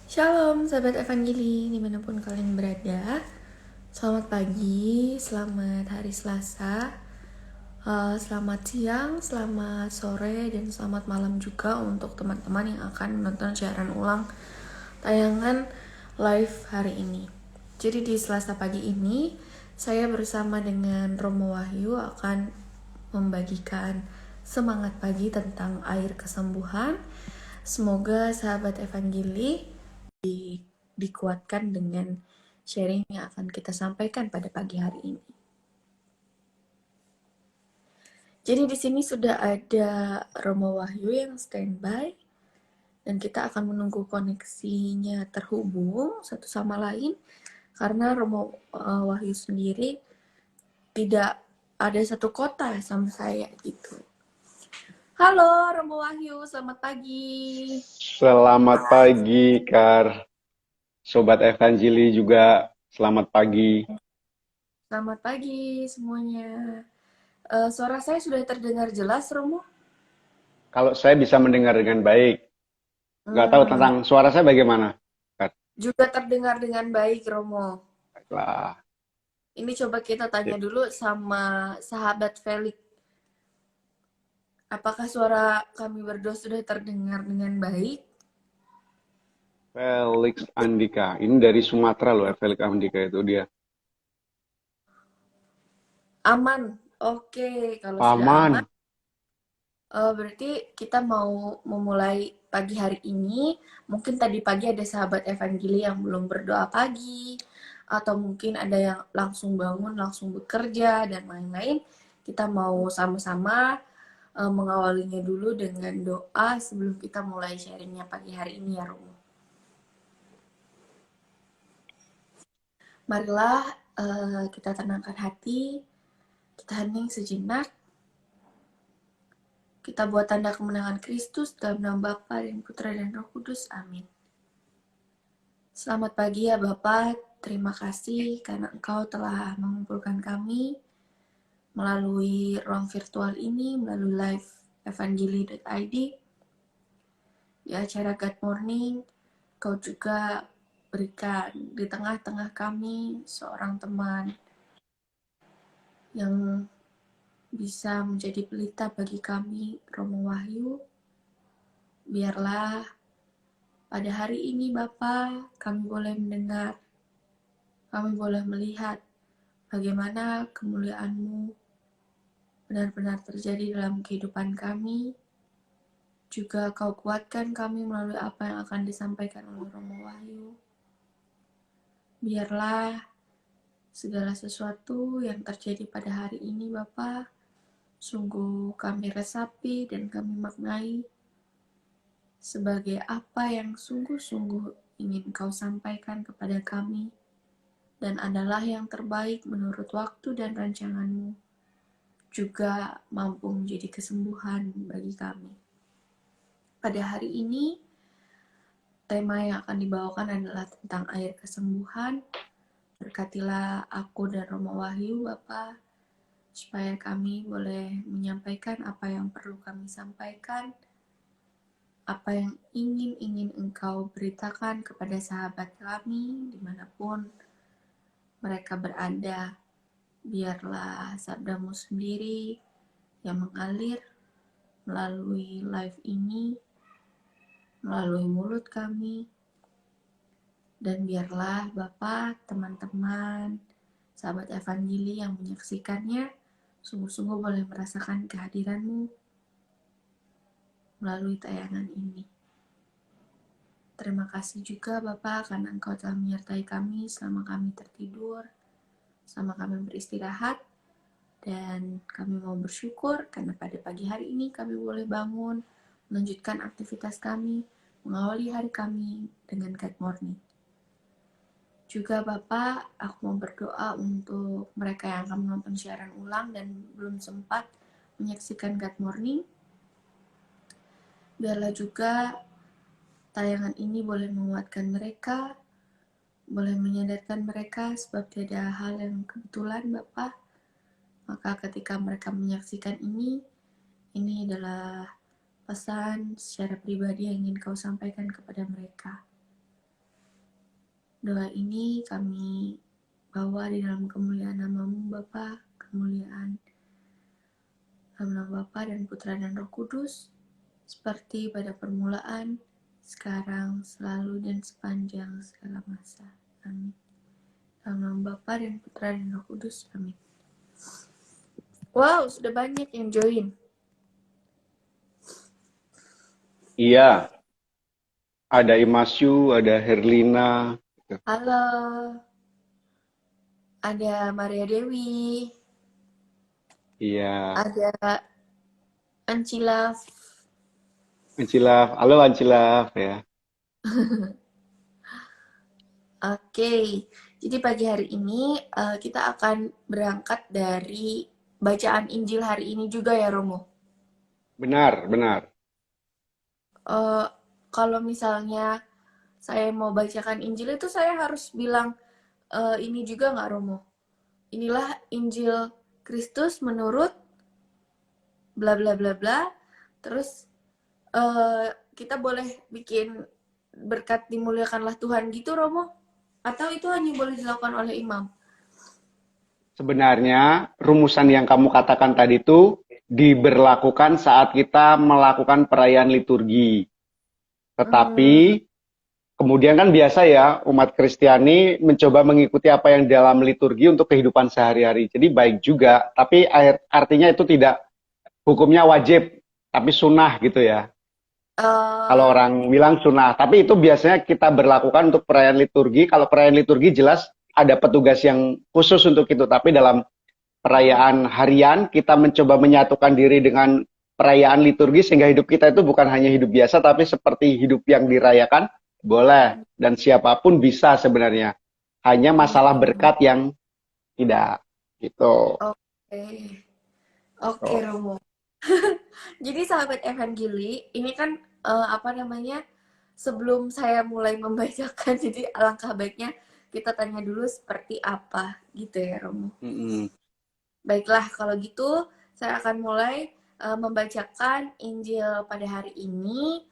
Shalom sahabat Evangeli dimanapun kalian berada. Selamat pagi, selamat hari Selasa, selamat siang, selamat sore, dan selamat malam juga untuk teman-teman yang akan menonton siaran ulang tayangan live hari ini. Jadi di Selasa pagi ini saya bersama dengan Romo Wahyu akan membagikan semangat pagi tentang air kesembuhan. Semoga sahabat Evangeli dikuatkan dengan sharing yang akan kita sampaikan pada pagi hari ini. Jadi di sini sudah ada Romo Wahyu yang standby dan kita akan menunggu koneksinya terhubung satu sama lain karena Romo Wahyu sendiri tidak ada satu kota sama saya gitu. Halo Romo Wahyu, selamat pagi. Selamat pagi, Kar. Sobat Evangeli juga selamat pagi. Selamat pagi semuanya. Suara saya sudah terdengar jelas, Romo? Kalau saya bisa mendengar dengan baik, nggak tahu Hmm, tentang suara saya bagaimana, Kar. juga terdengar dengan baik, Romo. Baiklah. Ini coba kita tanya dulu sama sahabat Felix. Apakah suara kami berdua sudah terdengar dengan baik? Felix Andika. Ini dari Sumatera loh, Felix Andika itu dia. Aman. Oke, kalau sudah aman, Aman. berarti kita mau memulai pagi hari ini. Mungkin tadi pagi ada sahabat Evangeli yang belum berdoa pagi, atau mungkin ada yang langsung bangun, langsung bekerja, dan lain-lain. Kita mau sama-sama mengawalinya dulu dengan doa sebelum kita mulai sharingnya pagi hari ini ya Romo. Marilah kita tenangkan hati, kita hening sejenak, kita buat tanda kemenangan Kristus dalam nama Bapa dan Putra dan Roh Kudus. Amin. Selamat pagi ya Bapak, terima kasih karena Engkau telah mengumpulkan kami melalui ruang virtual ini, melalui live evangeli.id di acara God Morning. Kau juga berikan di tengah-tengah kami seorang teman yang bisa menjadi pelita bagi kami, Romo Wahyu. Biarlah pada hari ini Bapa, kami boleh mendengar, kami boleh melihat bagaimana kemuliaan-Mu benar-benar terjadi dalam kehidupan kami. Juga Kau kuatkan kami melalui apa yang akan disampaikan oleh Romo Wahyu. Biarlah segala sesuatu yang terjadi pada hari ini Bapa, sungguh kami resapi dan kami maknai sebagai apa yang sungguh-sungguh ingin Kau sampaikan kepada kami dan adalah yang terbaik menurut waktu dan rancangan-Mu, juga mampu menjadi kesembuhan bagi kami. Pada hari ini, tema yang akan dibawakan adalah tentang air kesembuhan. Berkatilah aku dan Romo Wahyu, Bapak, supaya kami boleh menyampaikan apa yang perlu kami sampaikan, apa yang ingin Engkau beritakan kepada sahabat kami, dimanapun mereka berada. Biarlah sabdamu sendiri yang mengalir melalui live ini, melalui mulut kami, dan biarlah Bapak, teman-teman, sahabat Evangeli yang menyaksikannya, sungguh-sungguh boleh merasakan kehadiran-Mu melalui tayangan ini. Terima kasih juga Bapak karena Engkau telah menyertai kami selama kami tertidur, selama kami beristirahat, dan kami mau bersyukur karena pada pagi hari ini kami boleh bangun, melanjutkan aktivitas kami, mengawali hari kami dengan God Morning. Juga Bapak, aku mau berdoa untuk mereka yang akan menonton siaran ulang dan belum sempat menyaksikan God Morning. Biarlah juga tayangan ini boleh menguatkan mereka, boleh menyadarkan mereka sebab tiada hal yang kebetulan Bapak. Maka ketika mereka menyaksikan ini adalah pesan secara pribadi yang ingin Kau sampaikan kepada mereka. Doa ini kami bawa di dalam kemuliaan nama-Mu Bapa, kemuliaan dalam nama Bapa dan Putra dan Roh Kudus, seperti pada permulaan, sekarang, selalu, dan sepanjang segala masa. Amin. Dalam nama Bapa dan Putra dan Roh Kudus. Amin. Wow, sudah banyak yang join. Iya, ada Imasyu, ada Herlina. Halo, ada Maria Dewi, Iya, ada Ancilaf. Ancilaf. Halo Ancilaf ya. Oke, jadi pagi hari ini kita akan berangkat dari bacaan Injil hari ini juga ya Romo. Benar, benar. Eh, Kalau misalnya saya mau bacakan Injil itu saya harus bilang ini juga nggak Romo? Inilah Injil Kristus menurut bla bla bla bla. Terus kita boleh bikin berkat dimuliakanlah Tuhan gitu Romo? Atau itu hanya boleh dilakukan oleh imam? Sebenarnya rumusan yang kamu katakan tadi itu diberlakukan saat kita melakukan perayaan liturgi. Tetapi Hmm, kemudian kan biasa ya umat Kristiani mencoba mengikuti apa yang dalam liturgi untuk kehidupan sehari-hari. Jadi baik juga, tapi artinya itu tidak hukumnya wajib, tapi sunnah gitu ya. Kalau uh, orang bilang sunnah, tapi itu biasanya kita berlakukan untuk perayaan liturgi. Kalau perayaan liturgi jelas ada petugas yang khusus untuk itu, tapi dalam perayaan harian kita mencoba menyatukan diri dengan perayaan liturgi sehingga hidup kita itu bukan hanya hidup biasa, tapi seperti hidup yang dirayakan, boleh. Dan siapapun bisa sebenarnya. Hanya masalah hmm, berkat yang tidak gitu. oke, oke Oh. Romo. Jadi sahabat Evangeli, ini kan apa namanya? Sebelum saya mulai membacakan, jadi alangkah baiknya kita tanya dulu seperti apa gitu ya Romo. Mm-mm. Baiklah, kalau gitu saya akan mulai membacakan Injil pada hari ini.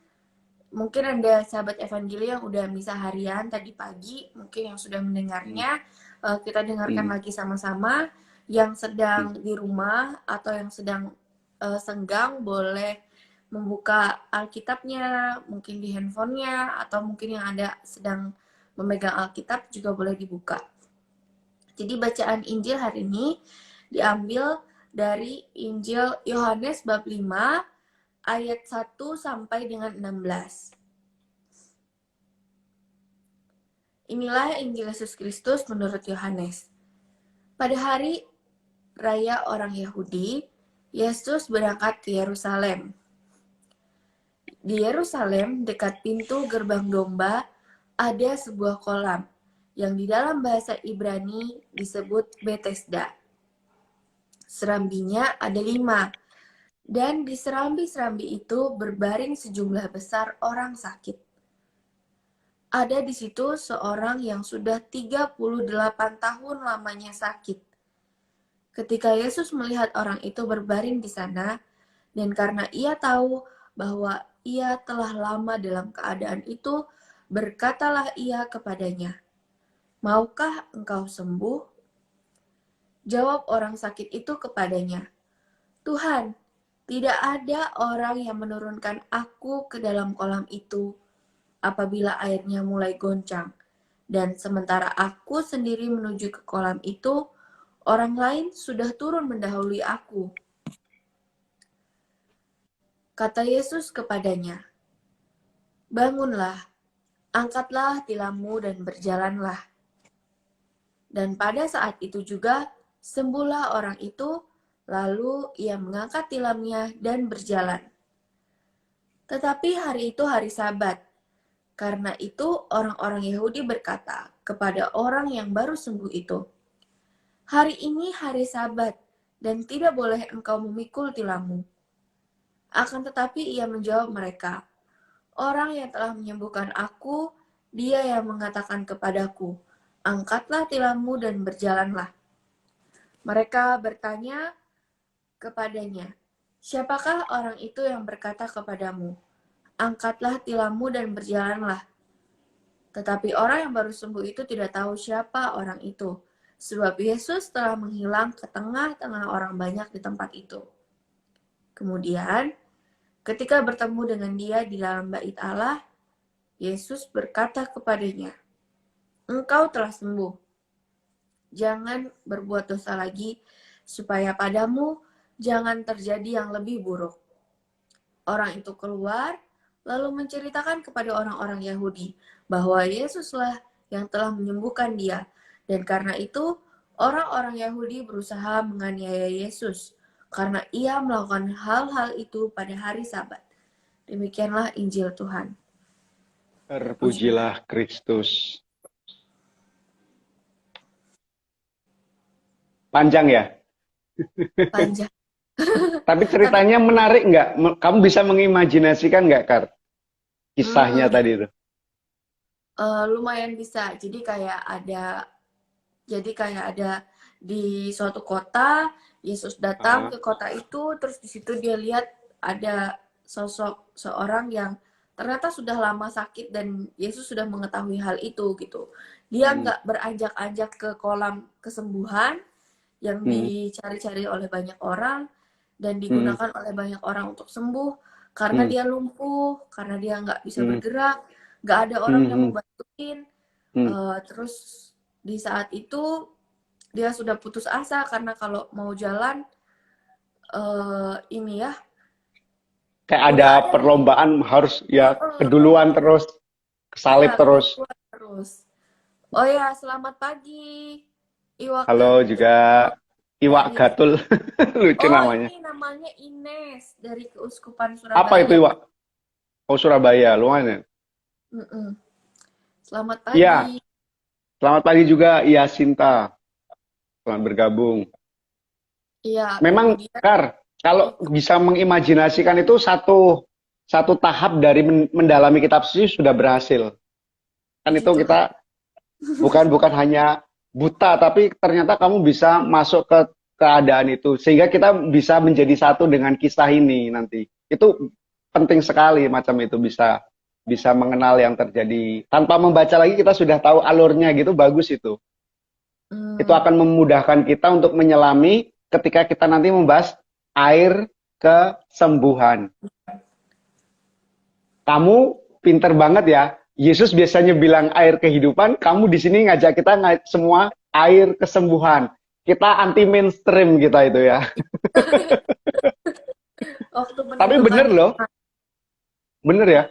Mungkin ada sahabat Evangeli yang udah misa harian tadi pagi, mungkin yang sudah mendengarnya, kita dengarkan Mm-mm. lagi sama-sama. Yang sedang di rumah atau yang sedang senggang boleh membuka Alkitabnya, mungkin di handphonenya, atau mungkin yang ada sedang memegang Alkitab juga boleh dibuka. Jadi bacaan Injil hari ini diambil dari Injil Yohanes bab 5 ayat 1 sampai dengan 16. Inilah Injil Yesus Kristus menurut Yohanes. Pada hari raya orang Yahudi, Yesus berangkat ke Yerusalem. Di Yerusalem, dekat pintu gerbang domba, ada sebuah kolam yang di dalam bahasa Ibrani disebut Bethesda. Serambinya ada 5, dan di serambi-serambi itu berbaring sejumlah besar orang sakit. Ada di situ seorang yang sudah 38 tahun lamanya sakit. Ketika Yesus melihat orang itu berbaring di sana, dan karena ia tahu bahwa ia telah lama dalam keadaan itu, berkatalah ia kepadanya, "Maukah engkau sembuh?" Jawab orang sakit itu kepadanya, "Tuhan, tidak ada orang yang menurunkan aku ke dalam kolam itu apabila airnya mulai goncang. Dan sementara aku sendiri menuju ke kolam itu, orang lain sudah turun mendahului aku." Kata Yesus kepadanya, "Bangunlah, angkatlah tilammu dan berjalanlah." Dan pada saat itu juga sembuhlah orang itu, lalu ia mengangkat tilamnya dan berjalan. Tetapi hari itu hari Sabat. Karena itu orang-orang Yahudi berkata kepada orang yang baru sembuh itu, "Hari ini hari Sabat dan tidak boleh engkau memikul tilammu." Akan tetapi ia menjawab mereka, "Orang yang telah menyembuhkan aku, dia yang mengatakan kepadaku, 'Angkatlah tilammu dan berjalanlah.'" Mereka bertanya kepadanya, "Siapakah orang itu yang berkata kepadamu, 'Angkatlah tilammu dan berjalanlah'?" Tetapi orang yang baru sembuh itu tidak tahu siapa orang itu, sebab Yesus telah menghilang ke tengah-tengah orang banyak di tempat itu. Kemudian, ketika bertemu dengan dia di dalam bait Allah, Yesus berkata kepadanya, "Engkau telah sembuh. Jangan berbuat dosa lagi, supaya padamu jangan terjadi yang lebih buruk." Orang itu keluar, lalu menceritakan kepada orang-orang Yahudi bahwa Yesuslah yang telah menyembuhkan dia. Dan karena itu, orang-orang Yahudi berusaha menganiaya Yesus karena ia melakukan hal-hal itu pada hari Sabat. Demikianlah Injil Tuhan. Puji Terpujilah Kristus. Panjang ya? panjang. Tapi ceritanya menarik nggak? Kamu bisa mengimajinasikan nggak, Kar? Kisahnya tadi itu. Lumayan bisa. Jadi kayak ada di suatu kota, Yesus datang ke kota itu, terus di situ dia lihat ada sosok seorang yang ternyata sudah lama sakit dan Yesus sudah mengetahui hal itu gitu. Dia nggak beranjak-anjak ke kolam kesembuhan yang dicari-cari oleh banyak orang dan digunakan oleh banyak orang untuk sembuh karena dia lumpuh, karena dia nggak bisa bergerak, nggak ada orang yang membantuin. Terus di saat itu dia sudah putus asa karena kalau mau jalan ini ya Kayak ada perlombaan harus ya keduluan terus, kesalip terus. terus. Oh ya, selamat pagi. Iwak Halo Gatul. juga Iwak Gatul. Lucu namanya. Ini namanya Ines dari Keuskupan Surabaya. Apa itu Iwak? Oh, Surabaya, lumayan ya. Selamat pagi. Iya. Selamat pagi juga Iya Sinta. Selamat bergabung. Iya. Memang Kar, kalau bisa mengimajinasikan itu satu tahap dari mendalami kitab suci sudah berhasil. Kan itu kita bukan hanya buta, tapi ternyata kamu bisa masuk ke keadaan itu. Sehingga kita bisa menjadi satu dengan kisah ini nanti. Itu penting sekali macam itu bisa mengenal yang terjadi. Tanpa membaca lagi kita sudah tahu alurnya gitu, bagus itu. Itu akan memudahkan kita untuk menyelami ketika kita nanti membahas air kesembuhan. Kamu pinter banget ya. Yesus biasanya bilang air kehidupan, kamu di sini ngajak kita semua air kesembuhan. Kita anti mainstream kita itu ya. Tapi bener loh. Bener ya.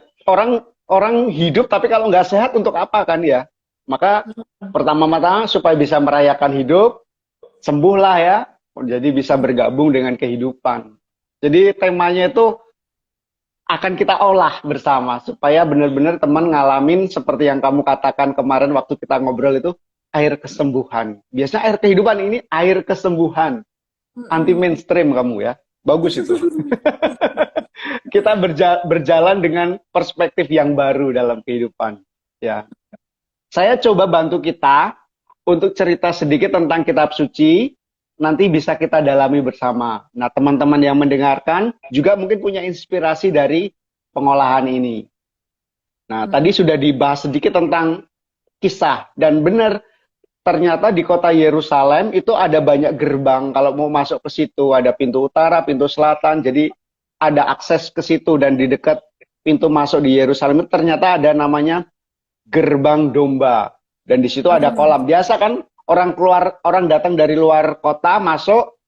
Orang hidup tapi kalau nggak sehat untuk apa kan ya? Maka pertama-tama supaya bisa merayakan hidup, sembuhlah ya. Jadi bisa bergabung dengan kehidupan. Jadi temanya itu akan kita olah bersama supaya benar-benar teman ngalamin seperti yang kamu katakan kemarin waktu kita ngobrol itu air kesembuhan. Biasanya air kehidupan, ini air kesembuhan. Anti mainstream kamu ya. Bagus itu. Kita berjalan dengan perspektif yang baru dalam kehidupan. Ya. Saya coba bantu kita untuk cerita sedikit tentang kitab suci. Nanti bisa kita dalami bersama. Nah, teman-teman yang mendengarkan juga mungkin punya inspirasi dari pengolahan ini. Nah, tadi sudah dibahas sedikit tentang kisah. Dan benar, ternyata di kota Yerusalem itu ada banyak gerbang. Kalau mau masuk ke situ, ada pintu utara, pintu selatan. Jadi ada akses ke situ. Dan di dekat pintu masuk di Yerusalem itu ternyata ada namanya gerbang domba. Dan di situ ada kolam. Biasa kan? Orang datang dari luar kota masuk,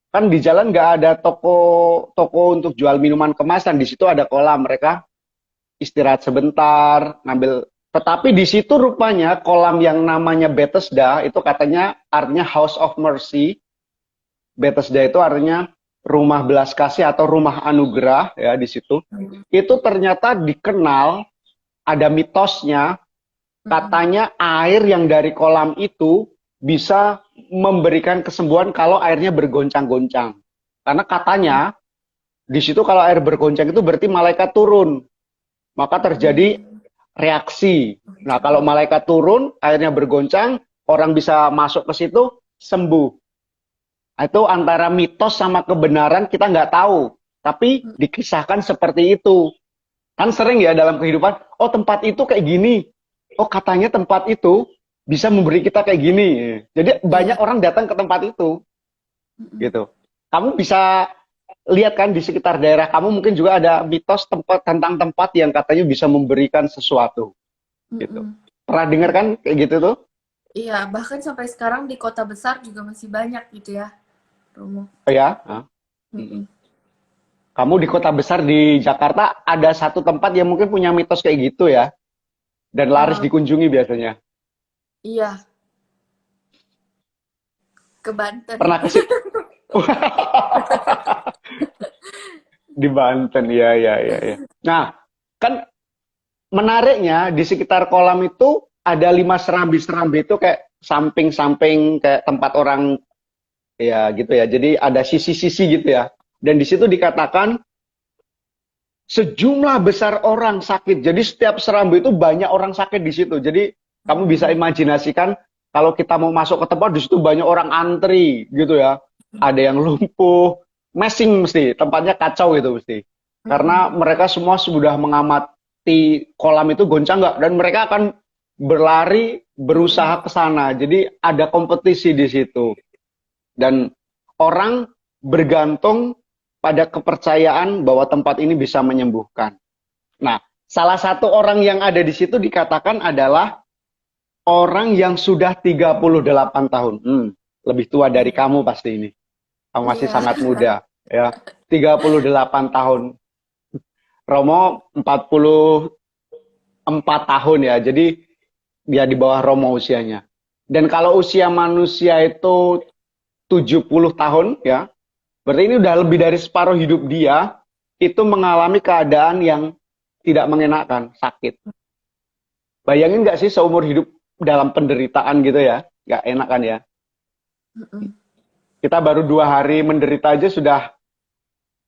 kan di jalan nggak ada toko untuk jual minuman kemasan. Di situ ada kolam, mereka istirahat sebentar, ngambil. Tetapi di situ rupanya kolam yang namanya Bethesda itu katanya artinya House of Mercy. Bethesda itu artinya rumah belas kasih atau rumah anugerah ya di situ. Itu ternyata dikenal, ada mitosnya, katanya air yang dari kolam itu bisa memberikan kesembuhan kalau airnya bergoncang-goncang. Karena katanya di situ kalau air bergoncang itu berarti malaikat turun. Maka terjadi reaksi. Nah, kalau malaikat turun, airnya bergoncang, orang bisa masuk ke situ, sembuh. Itu antara mitos sama kebenaran kita nggak tahu. Tapi dikisahkan seperti itu. Kan sering ya dalam kehidupan, oh tempat itu kayak gini. oh katanya tempat itu bisa memberi kita kayak gini. Jadi banyak Iya. orang datang ke tempat itu, Mm-mm. gitu. Kamu bisa lihat kan di sekitar daerah kamu mungkin juga ada mitos tempat tentang tempat yang katanya bisa memberikan sesuatu, gitu. Mm-mm. Pernah dengar kan kayak gitu tuh? Iya, bahkan sampai sekarang di kota besar juga masih banyak gitu ya, Romo. Oh ya. Hah? Mm-mm. Mm-mm. Kamu di kota besar di Jakarta ada satu tempat yang mungkin punya mitos kayak gitu ya, dan laris Eh, dikunjungi biasanya. iya, ke Banten. Pernah ke situ? Di Banten, ya, ya, ya, ya. Nah, kan menariknya di sekitar kolam itu ada 5 serambi-serambi itu kayak samping-samping kayak tempat orang ya gitu ya. Jadi ada sisi-sisi gitu ya. Dan di situ dikatakan sejumlah besar orang sakit. Jadi setiap serambi itu banyak orang sakit di situ. Jadi kamu bisa Mm-mm. imajinasikan kalau kita mau masuk ke tempat di situ banyak orang antri gitu ya. Ada yang lumpuh, messing mesti, tempatnya kacau gitu mesti. Karena Mm-mm. mereka semua sudah mengamati kolam itu goncang nggak dan mereka akan berlari Mm-mm. berusaha ke sana. Jadi ada kompetisi di situ dan orang bergantung pada kepercayaan bahwa tempat ini bisa menyembuhkan. Nah, salah satu orang yang ada di situ dikatakan adalah orang yang sudah 38 tahun. Lebih tua dari kamu pasti ini. Kamu masih Iya. sangat muda, ya. 38 tahun. Romo 44 tahun ya. Jadi dia di bawah Romo usianya. Dan kalau usia manusia itu 70 tahun ya, berarti ini udah lebih dari separuh hidup dia itu mengalami keadaan yang tidak mengenakan, sakit. Bayangin nggak sih seumur hidup dalam penderitaan gitu ya? Nggak enak kan ya? Mm-mm. Kita baru 2 hari menderita aja sudah,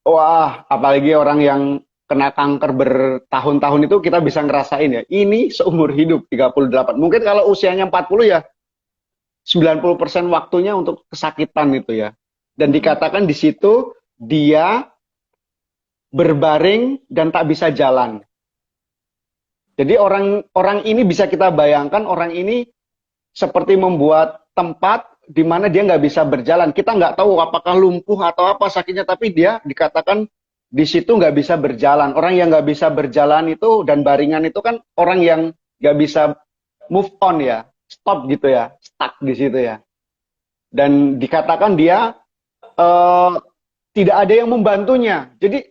wah, apalagi orang yang kena kanker bertahun-tahun itu kita bisa ngerasain ya. Ini seumur hidup 38. Mungkin kalau usianya 40 ya 90% waktunya untuk kesakitan itu ya. Dan Mm-mm. dikatakan di situ dia berbaring dan tak bisa jalan. Jadi orang ini bisa kita bayangkan orang ini seperti membuat tempat di mana dia nggak bisa berjalan. Kita nggak tahu apakah lumpuh atau apa sakitnya, tapi dia dikatakan di situ nggak bisa berjalan. Orang yang nggak bisa berjalan itu dan baringan itu kan orang yang nggak bisa move on ya, stop gitu ya, stuck di situ ya. Dan dikatakan dia eh, tidak ada yang membantunya. Jadi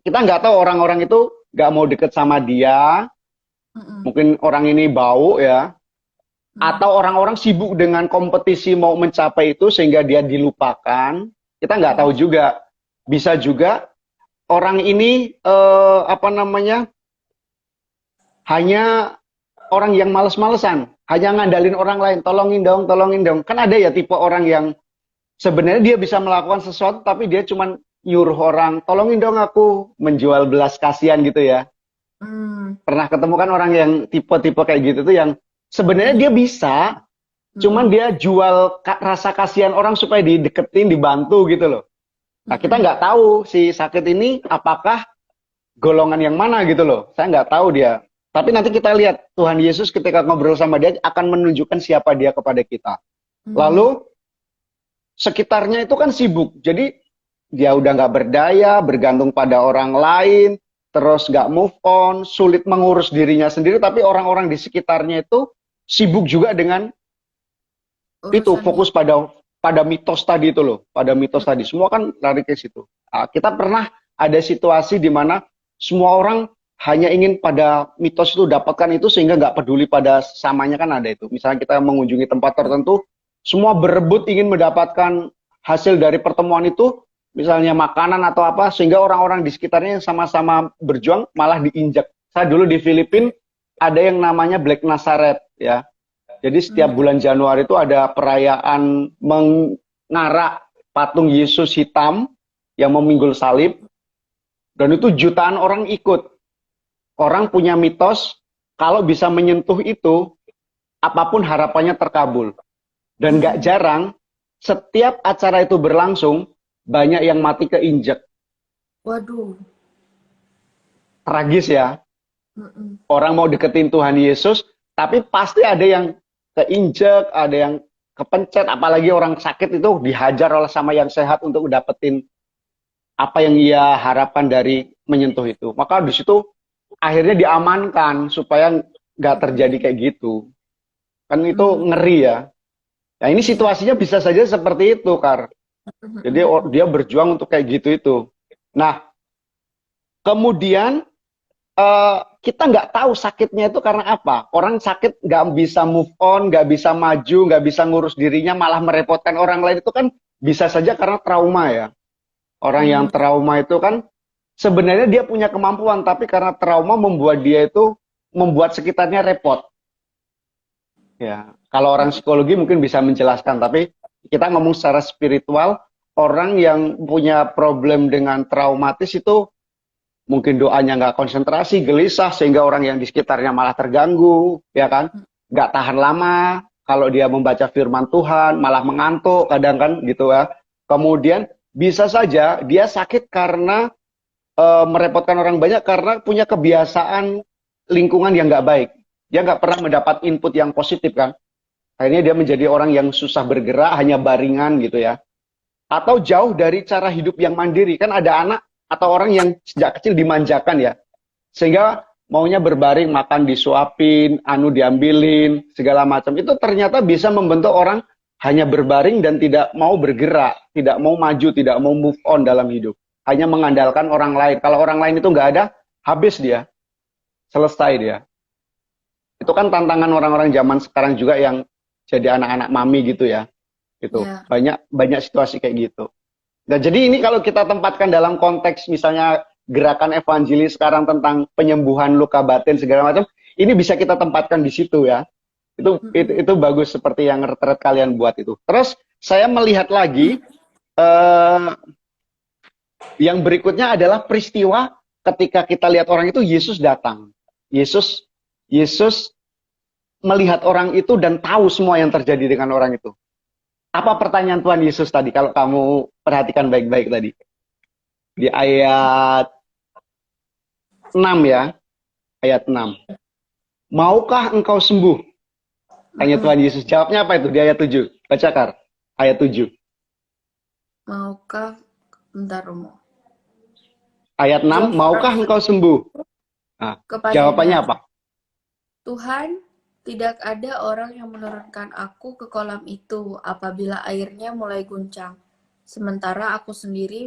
kita nggak tahu orang-orang itu nggak mau deket sama dia. Mm-mm. Mungkin orang ini bau ya, Mm. atau orang-orang sibuk dengan kompetisi mau mencapai itu sehingga dia dilupakan. Kita nggak tahu Mm. juga. Bisa juga orang ini apa namanya hanya orang yang males-malesan, hanya ngandalin orang lain, tolongin dong, tolongin dong. Kan ada ya tipe orang yang sebenarnya dia bisa melakukan sesuatu tapi dia cuma nyuruh orang, tolongin dong aku menjual belas kasihan gitu ya. Mm. Pernah ketemu kan orang yang tipe-tipe kayak gitu tuh yang sebenarnya Mm. dia bisa, cuman Mm. dia jual rasa kasihan orang supaya dideketin, dibantu gitu loh. Nah, kita Mm. nggak tahu si sakit ini apakah golongan yang mana gitu loh. Saya nggak tahu dia. Tapi nanti kita lihat Tuhan Yesus ketika ngobrol sama dia akan menunjukkan siapa dia kepada kita. Mm. Lalu sekitarnya itu kan sibuk. Jadi dia udah nggak berdaya, bergantung pada orang lain, terus nggak move on, sulit mengurus dirinya sendiri, tapi orang-orang di sekitarnya itu sibuk juga dengan itu Urusannya. fokus pada pada mitos tadi itu loh, pada mitos tadi. Semua kan lari ke situ. Nah, kita pernah ada situasi di mana semua orang hanya ingin pada mitos itu dapatkan itu sehingga nggak peduli pada samanya kan ada itu. Misalnya kita mengunjungi tempat tertentu, semua berebut ingin mendapatkan hasil dari pertemuan itu, misalnya makanan atau apa, sehingga orang-orang di sekitarnya yang sama-sama berjuang malah diinjak. Saya dulu di Filipina ada yang namanya Black Nazaret ya. Jadi setiap Mm. bulan Januari itu ada perayaan mengarak patung Yesus hitam yang meminggul salib. Dan itu jutaan orang ikut. Orang punya mitos, kalau bisa menyentuh itu, apapun harapannya terkabul. Dan gak Mm. jarang, setiap acara itu berlangsung, banyak yang mati keinjek. Waduh. Tragis ya. Mm-mm. Orang mau deketin Tuhan Yesus, Tapi pasti ada yang keinjek, ada yang kepencet, apalagi orang sakit itu dihajar oleh sama yang sehat untuk dapetin apa yang ia harapkan dari menyentuh itu. Maka di situ akhirnya diamankan supaya nggak terjadi kayak gitu. Kan itu Hmm, ngeri ya. Nah ini iya. situasinya bisa saja seperti itu, Kar. Jadi dia berjuang untuk kayak gitu itu. Nah, kemudian kita nggak tahu sakitnya itu karena apa. Orang sakit nggak bisa move on, nggak bisa maju, nggak bisa ngurus dirinya, malah merepotkan orang lain itu kan bisa saja karena trauma ya. Orang yang Hmm, trauma itu kan sebenarnya dia punya kemampuan, tapi karena trauma membuat dia itu membuat sekitarnya repot. Ya, kalau orang psikologi mungkin bisa menjelaskan, tapi kita ngomong secara spiritual, orang yang punya problem dengan traumatis itu mungkin doanya nggak konsentrasi, gelisah, sehingga orang yang di sekitarnya malah terganggu, ya kan? Nggak tahan lama, kalau dia membaca firman Tuhan, malah mengantuk, kadang kan gitu ya. Kemudian bisa saja dia sakit karena merepotkan orang banyak karena punya kebiasaan lingkungan yang nggak baik. Dia nggak pernah mendapat input yang positif kan. Akhirnya dia menjadi orang yang susah bergerak, hanya baringan gitu ya. Atau jauh dari cara hidup yang mandiri. Kan ada anak atau orang yang sejak kecil dimanjakan ya. Sehingga maunya berbaring, makan disuapin, anu diambilin, segala macam. Itu ternyata bisa membentuk orang hanya berbaring dan tidak mau bergerak, tidak mau maju, tidak mau move on dalam hidup. Hanya mengandalkan orang lain. Kalau orang lain itu nggak ada, habis dia, selesai dia. Itu kan tantangan orang-orang zaman sekarang juga yang jadi anak-anak mami gitu ya. Itu ya. banyak banyak situasi kayak gitu. Nah, jadi ini kalau kita tempatkan dalam konteks misalnya gerakan evangelis sekarang tentang penyembuhan luka batin segala macam, ini bisa kita tempatkan di situ ya. Itu bagus seperti yang retret kalian buat itu. Terus saya melihat lagi eh, yang berikutnya adalah peristiwa ketika kita lihat orang itu Yesus datang. Yesus Yesus melihat orang itu dan tahu semua yang terjadi dengan orang itu. Apa pertanyaan Tuhan Yesus tadi kalau kamu perhatikan baik-baik tadi? Di ayat 6 ya, ayat 6. Maukah engkau sembuh? Tanya Tuhan Yesus. Jawabnya apa itu di ayat 7? Baca Kar. Ayat 7. Maukah, bentar Romo. Ayat 6, Jawab maukah engkau sembuh? Nah, jawabannya kepadanya, apa? Tuhan, tidak ada orang yang menurunkan aku ke kolam itu apabila airnya mulai guncang. Sementara aku sendiri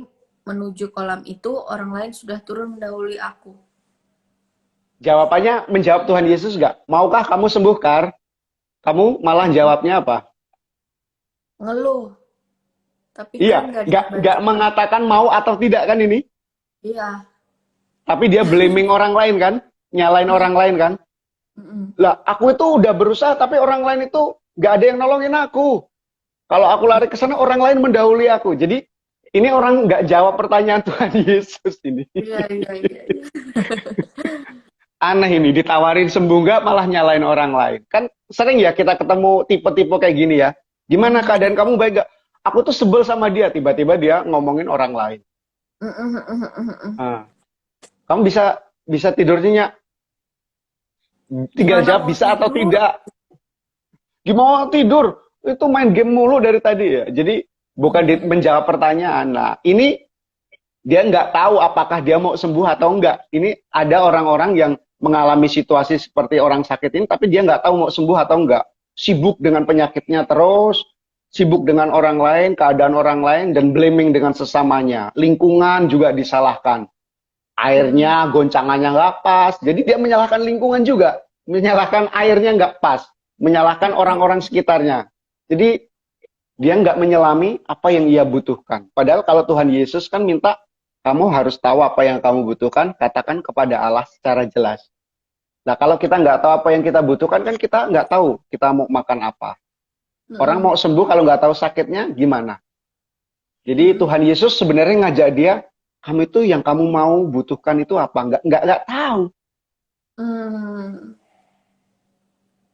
menuju kolam itu, orang lain sudah turun mendahului aku. Jawabannya menjawab Tuhan Yesus enggak? Maukah kamu sembuh, Kar? Kamu malah jawabnya apa? Ngeluh, tapi Iya, kan gak nggak dibaca. mengatakan mau atau tidak kan ini? Iya. Tapi dia blaming orang lain kan? Nyalain Mm-mm, orang lain kan? mm-mm. Lah, aku itu udah berusaha, tapi orang lain itu nggak ada yang nolongin aku. Kalau aku lari ke sana, orang lain mendahului aku. Jadi, ini orang nggak jawab pertanyaan Tuhan Yesus ini. Iya, iya, iya, iya. Aneh ini, ditawarin sembuh nggak, malah nyalain orang lain. Kan sering ya kita ketemu tipe-tipe kayak gini ya. Gimana Mm, keadaan kamu baik nggak? Aku tuh sebel sama dia, tiba-tiba dia ngomongin orang lain. mm, mm, mm, mm, mm. Nah, kamu bisa bisa tidur nyenyak, tinggal Gimana jawab mau bisa atau tidur? tidak. Gimana tidur? Itu main game mulu dari tadi ya. Jadi bukan menjawab pertanyaan. Nah, ini dia nggak tahu apakah dia mau sembuh atau enggak. Ini ada orang-orang yang mengalami situasi seperti orang sakit ini, tapi dia nggak tahu mau sembuh atau enggak. Sibuk dengan penyakitnya terus, sibuk dengan orang lain, keadaan orang lain, dan blaming dengan sesamanya. Lingkungan juga disalahkan. Mm-mm. Airnya, goncangannya nggak pas. Jadi dia menyalahkan lingkungan juga. Menyalahkan airnya nggak pas. Menyalahkan orang-orang sekitarnya. Jadi dia nggak menyelami apa yang ia butuhkan. Padahal kalau Tuhan Yesus kan minta kamu harus tahu apa yang kamu butuhkan, katakan kepada Allah secara jelas. Nah kalau kita nggak tahu apa yang kita butuhkan, kan kita nggak tahu kita mau makan apa. Orang Mm-mm. mau sembuh kalau nggak tahu sakitnya gimana. Jadi Mm-mm. Tuhan Yesus sebenarnya ngajak dia, kamu itu yang kamu mau butuhkan itu apa? Nggak tahu. Mm.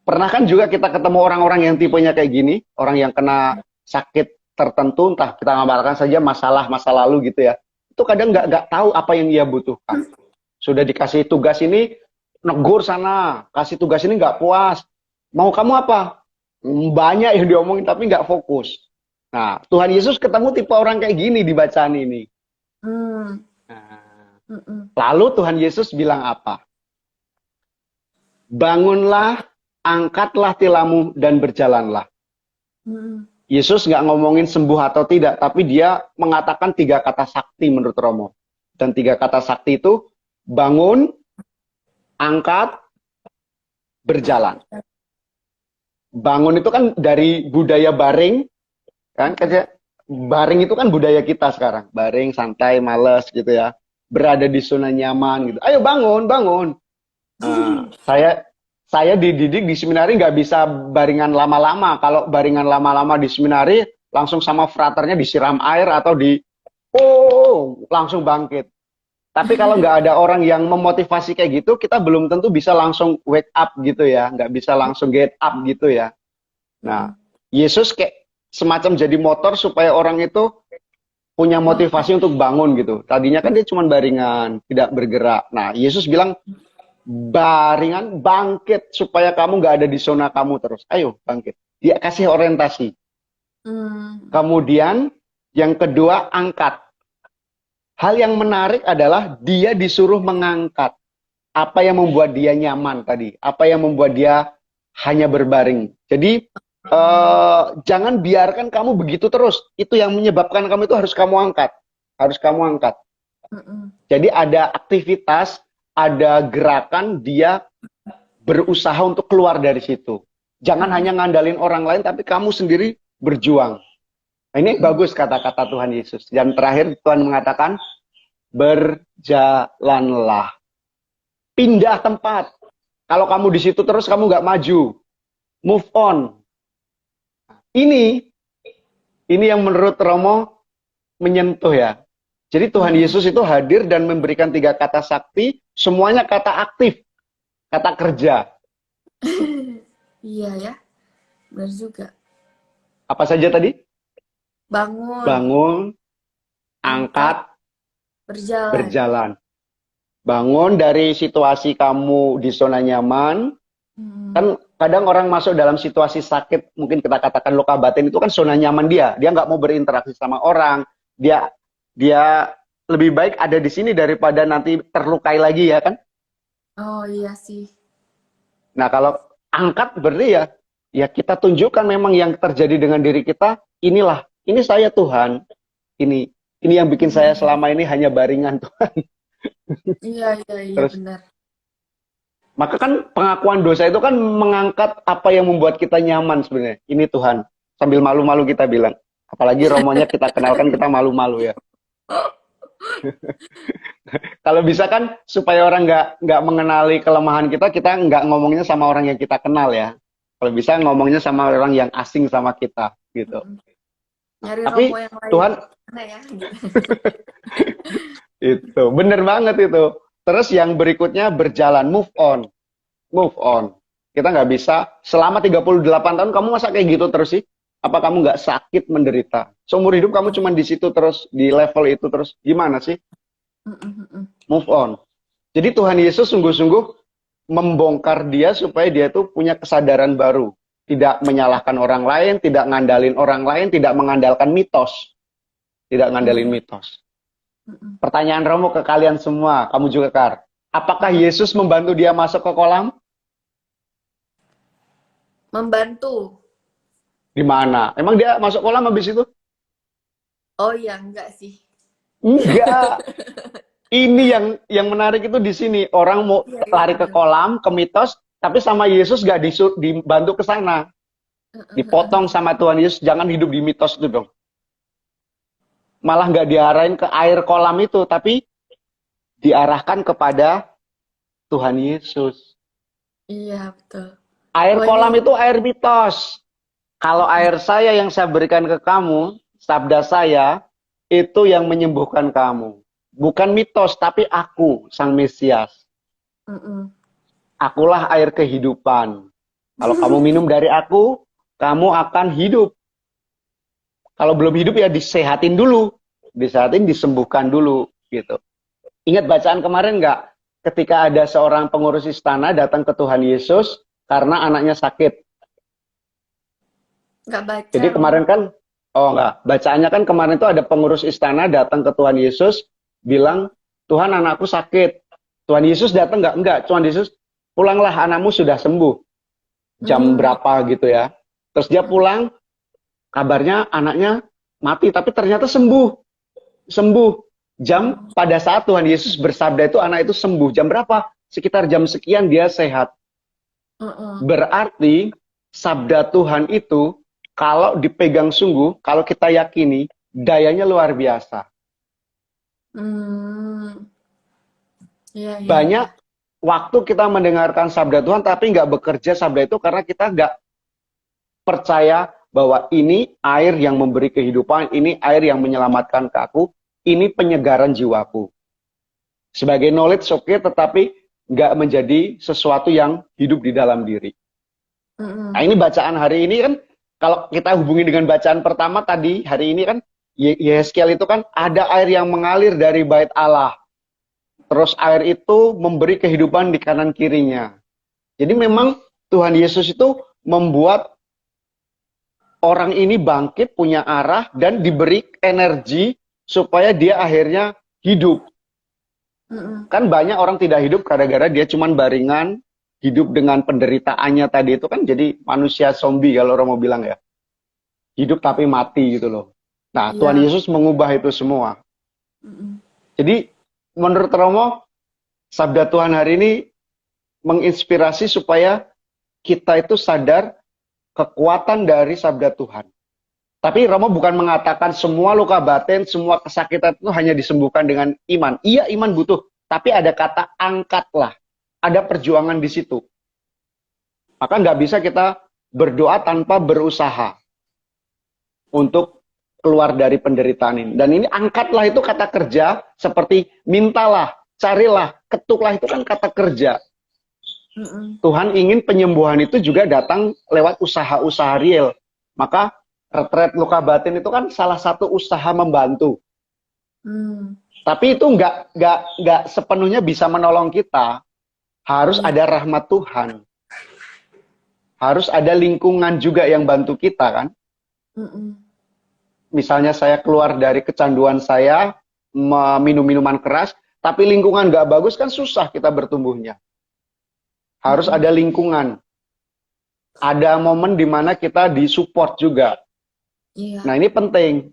Pernah kan juga kita ketemu orang-orang yang tipenya kayak gini, orang yang kena sakit tertentu, entah kita ngabarkan saja masalah masa lalu gitu ya. Itu kadang nggak tahu apa yang ia butuhkan. Sudah dikasih tugas ini, negur sana, kasih tugas ini nggak puas. Mau kamu apa? Banyak yang diomongin tapi nggak fokus. Nah, Tuhan Yesus ketemu tipe orang kayak gini di bacaan ini. Hmm. Nah, Mm-mm. lalu Tuhan Yesus bilang apa? Bangunlah, angkatlah tilammu dan berjalanlah. Mm-mm. Yesus nggak ngomongin sembuh atau tidak, tapi dia mengatakan tiga kata sakti menurut Romo. Dan tiga kata sakti itu bangun, angkat, berjalan. Bangun itu kan dari budaya baring, kan? Baring itu kan budaya kita sekarang. Baring, santai, males gitu ya. Berada di zona nyaman gitu. Ayo bangun, bangun. Nah, saya dididik di seminari nggak bisa baringan lama-lama. Kalau baringan lama-lama di seminari, langsung sama fraternya disiram air atau langsung bangkit. Tapi kalau nggak ada orang yang memotivasi kayak gitu, kita belum tentu bisa langsung wake up gitu ya. Nggak bisa langsung get up gitu ya. Nah, Mm-mm. Yesus kayak semacam jadi motor supaya orang itu punya Bangkit. motivasi untuk bangun gitu. Tadinya kan dia cuma baringan, tidak bergerak. Nah, Yesus bilang, baringan bangkit supaya kamu nggak ada di zona kamu terus. Ayo bangkit. Dia kasih orientasi. Hmm. Kemudian yang kedua angkat. Hal yang menarik adalah dia disuruh mengangkat. Apa yang membuat dia nyaman tadi? Apa yang membuat dia hanya berbaring? Jadi jangan biarkan kamu begitu terus. Itu yang menyebabkan kamu itu harus kamu angkat. Harus kamu angkat. Mm-mm. Jadi ada aktivitas, ada gerakan, dia berusaha untuk keluar dari situ. Jangan Mm-mm. hanya ngandalin orang lain, tapi kamu sendiri berjuang. Nah, ini Mm-mm. bagus kata-kata Tuhan Yesus. Dan terakhir Tuhan mengatakan, berjalanlah. Pindah tempat. Kalau kamu di situ terus, kamu nggak maju. Move on. Ini, ini yang menurut Romo menyentuh ya. Jadi Tuhan Mm-mm. Yesus itu hadir dan memberikan tiga kata sakti, semuanya kata aktif, kata kerja. Iya ya, benar juga. Apa saja tadi? Bangun, Bangun, angkat, angkat, berjalan. berjalan. Bangun dari situasi kamu di zona nyaman. Hmm. Kan kadang orang masuk dalam situasi sakit, mungkin kita katakan luka batin itu kan zona nyaman dia. Dia nggak mau berinteraksi sama orang. Dia dia lebih baik ada di sini daripada nanti terlukai lagi ya kan. Oh iya sih. Nah kalau angkat berarti ya, ya kita tunjukkan memang yang terjadi dengan diri kita. Inilah, ini saya Tuhan. Ini ini yang bikin saya Hmm. selama ini hanya baringan Tuhan. Iya iya iya Terus benar. maka kan pengakuan dosa itu kan mengangkat apa yang membuat kita nyaman sebenarnya. Ini Tuhan. Sambil malu-malu kita bilang. Apalagi romonya kita kenalkan kita malu-malu ya. Kalau bisa kan supaya orang nggak mengenali kelemahan kita, kita nggak ngomongnya sama orang yang kita kenal ya. Kalau bisa ngomongnya sama orang yang asing sama kita gitu. Mm-mm. Nyari romo Tapi yang lain Tuhan mana ya? Gitu. itu bener banget itu. Terus yang berikutnya berjalan, move on, move on. Kita nggak bisa selama 38 tahun kamu masa kayak gitu terus sih? Apa kamu nggak sakit menderita? Seumur hidup kamu cuma di situ terus, di level itu terus. Gimana sih? Mm-mm, mm-mm. Move on. Jadi Tuhan Yesus sungguh-sungguh membongkar dia supaya dia tuh punya kesadaran baru. Tidak menyalahkan orang lain, tidak ngandalin orang lain, tidak mengandalkan mitos. Tidak ngandalin Mm-mm, mitos. mm-mm. Pertanyaan Romo ke kalian semua, kamu juga Kar. Apakah Apa? Yesus membantu dia masuk ke kolam? Membantu. Di mana? Emang dia masuk kolam habis itu? Oh iya enggak sih. Enggak. Ini yang menarik itu di sini. Orang mau Iya iya lari ke benar. kolam, ke mitos, tapi sama Yesus gak dibantu ke sana. Dipotong sama Tuhan Yesus, jangan hidup di mitos itu dong. Malah nggak diarahin ke air kolam itu, tapi diarahkan kepada Tuhan Yesus. Iya betul. Air Wah ini kolam itu air mitos. Kalau air saya yang saya berikan ke kamu, sabda saya, itu yang menyembuhkan kamu. Bukan mitos, tapi aku, Sang Mesias. mm-mm. Akulah air kehidupan. Kalau kamu minum dari aku, kamu akan hidup. Kalau belum hidup ya disehatin dulu. Disehatin, disembuhkan dulu. Gitu. Ingat bacaan kemarin nggak? ketika ada seorang pengurus istana datang ke Tuhan Yesus karena anaknya sakit. Nggak baca, Jadi Romo. kemarin kan, oh enggak, bacaannya kan kemarin itu ada pengurus istana datang ke Tuhan Yesus, bilang, Tuhan anakku sakit. Tuhan Yesus datang enggak? Enggak, Tuhan Yesus, pulanglah anakmu sudah sembuh. Jam Hmm. berapa gitu ya. Terus dia pulang, kabarnya anaknya mati, tapi ternyata sembuh. Sembuh. Hmm. Pada saat Tuhan Yesus bersabda itu anak itu sembuh. Jam berapa? Sekitar jam sekian dia sehat. Hmm. Berarti sabda Tuhan itu kalau dipegang sungguh, kalau kita yakini, dayanya luar biasa. Hmm. Iya, iya, iya. Banyak waktu kita mendengarkan sabda Tuhan, tapi nggak bekerja sabda itu karena kita nggak percaya bahwa ini air yang memberi kehidupan, ini air yang menyelamatkan ke aku, ini penyegaran jiwaku. Sebagai knowledge oke, tetapi nggak menjadi sesuatu yang hidup di dalam diri. Nah Hmm. ini bacaan hari ini kan, kalau kita hubungi dengan bacaan pertama tadi, hari ini kan, Yehezkiel itu kan ada air yang mengalir dari bait Allah. Terus air itu memberi kehidupan di kanan kirinya. Jadi Hmm. memang Tuhan Yesus itu membuat orang ini bangkit, punya arah, dan diberi energi supaya dia akhirnya hidup. Hmm. Kan banyak orang tidak hidup gara-gara dia cuman baringan, hidup dengan penderitaannya tadi itu kan jadi manusia zombie kalau orang mau bilang ya. Hidup tapi mati gitu loh. Nah, Tuhan Iya. Yesus mengubah itu semua. Hmm. Jadi menurut Romo, sabda Tuhan hari ini menginspirasi supaya kita itu sadar kekuatan dari sabda Tuhan. Tapi Romo bukan mengatakan semua luka batin, semua kesakitan itu hanya disembuhkan dengan iman. Iya, iman butuh. Tapi ada kata angkatlah. Ada perjuangan di situ. Maka nggak bisa kita berdoa tanpa berusaha untuk keluar dari penderitaan ini. Dan ini angkatlah itu kata kerja seperti mintalah, carilah, ketuklah itu kan kata kerja. Hmm. Tuhan ingin penyembuhan itu juga datang lewat usaha-usaha real. Maka retret luka batin itu kan salah satu usaha membantu. Hmm. Tapi itu nggak sepenuhnya bisa menolong kita. Harus Iya. ada rahmat Tuhan. Harus ada lingkungan juga yang bantu kita kan. Hmm. Misalnya saya keluar dari kecanduan saya, minum minuman keras, tapi lingkungan nggak bagus kan susah kita bertumbuhnya. Harus Hmm. ada lingkungan. Ada momen di mana kita disupport juga. Iya. Nah ini penting.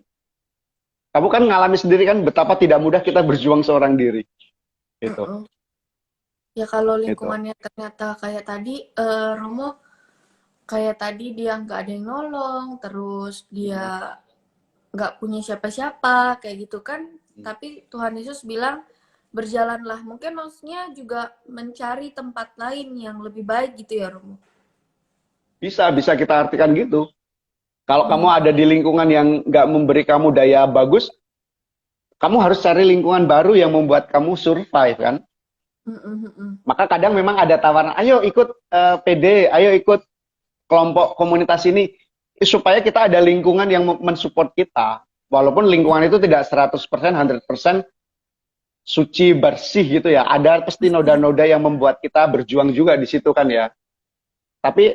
Kamu kan ngalami sendiri kan betapa tidak mudah kita berjuang seorang diri. Gitu. Hmm. Ya kalau Gitu. lingkungannya ternyata kayak tadi, Romo, kayak tadi dia nggak ada yang nolong, terus dia nggak punya siapa-siapa, kayak gitu kan. Tapi Tuhan Yesus bilang, berjalanlah. Mungkin maksudnya juga mencari tempat lain yang lebih baik gitu ya, Romo. Bisa kita artikan gitu. Kalau kamu Hmm. ada di lingkungan yang nggak memberi kamu daya bagus, kamu harus cari lingkungan baru yang membuat kamu survive kan. Hmm. Hmm. Hmm. Maka kadang memang ada tawaran, ayo ikut PD, ayo ikut kelompok komunitas ini, supaya kita ada lingkungan yang mensupport kita. Walaupun lingkungan itu tidak 100%, 100% suci, bersih gitu ya. Ada pasti noda-noda yang membuat kita berjuang juga di situ kan ya. Tapi